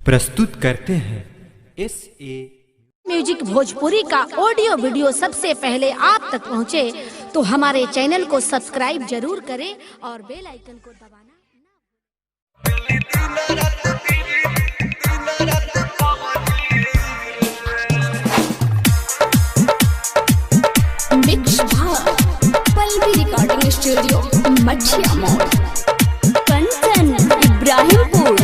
प्रस्तुत करते हैं SA म्यूजिक भोजपुरी का ऑडियो वीडियो सबसे पहले आप तक पहुंचे तो हमारे चैनल को सब्सक्राइब जरूर करें और बेल आइकन को दबाना मिक्स पल्लवी रिकॉर्डिंग स्टूडियो मछिया मोड़ कंचन इब्राहिमपुर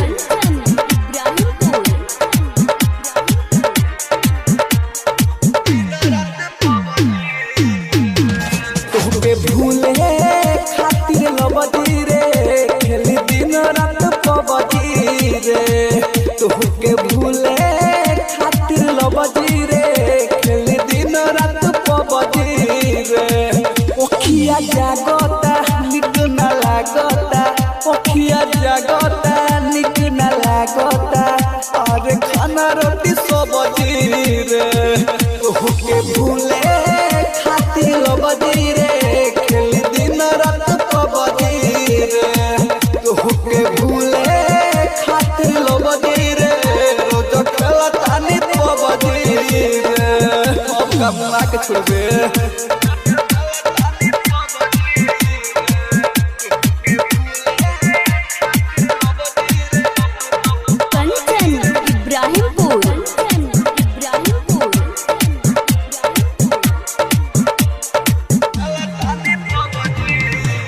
भूले खातिर लबदी रे खेली दिन रात पबजी रे तोहके भूले खातिर लबदी रे खेली दिन रात पबजी रे ओखिया जागता निक न लागता ओखिया जागता निक न लागता और खाना रोटी सब्जी रे तोहके भूले खातिर लबदी रे मुआ के छोड़बे कंचन इब्राहिमपुर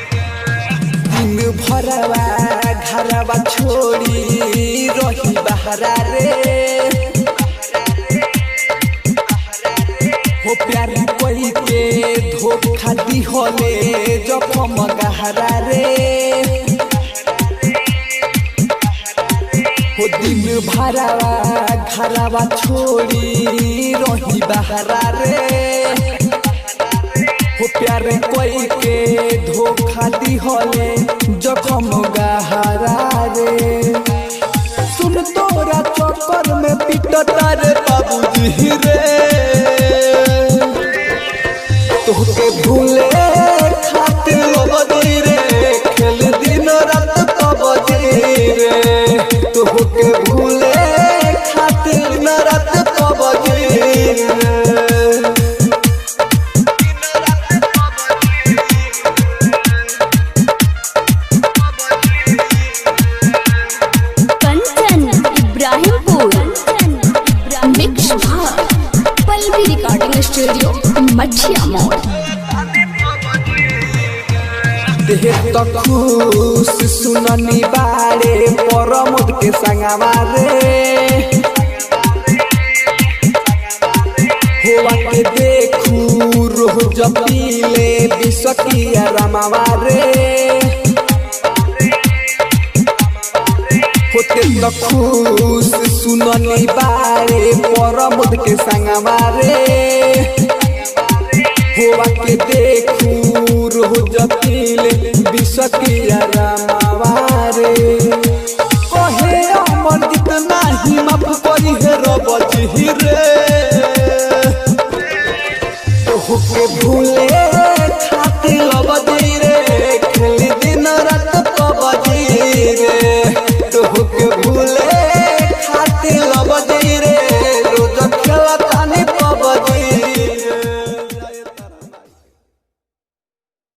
दिन भरवा घरवा छोड़ी रही बहरा रे हो प्यार कोई के धोखा दी होले जखम गहरा रे हो दिन भरवा घरवा छोड़ी रही बहरा रे हो प्यार कोई के धोखा दी होले जखम गहरा रे सुन तोरा चक्कर में पिटता रे बाबूजी रे तोहके भूले खातिर लबदी रे खेल दिन रात पबजी रे तोहके भूले खातिर दिन रात पबजी रे Kanchan Ibrahimpur mix Pallavi recording studio मछिया मोड़ देह तो खुश सुननी बारे परमोद के संगवा रे होवा के देखू रोज पीले बिसकिया रमावा रे होते तो खुश सुननी बारे परमोद के संगवा रे होवा के देखू रोज पीले बिसकिया रामा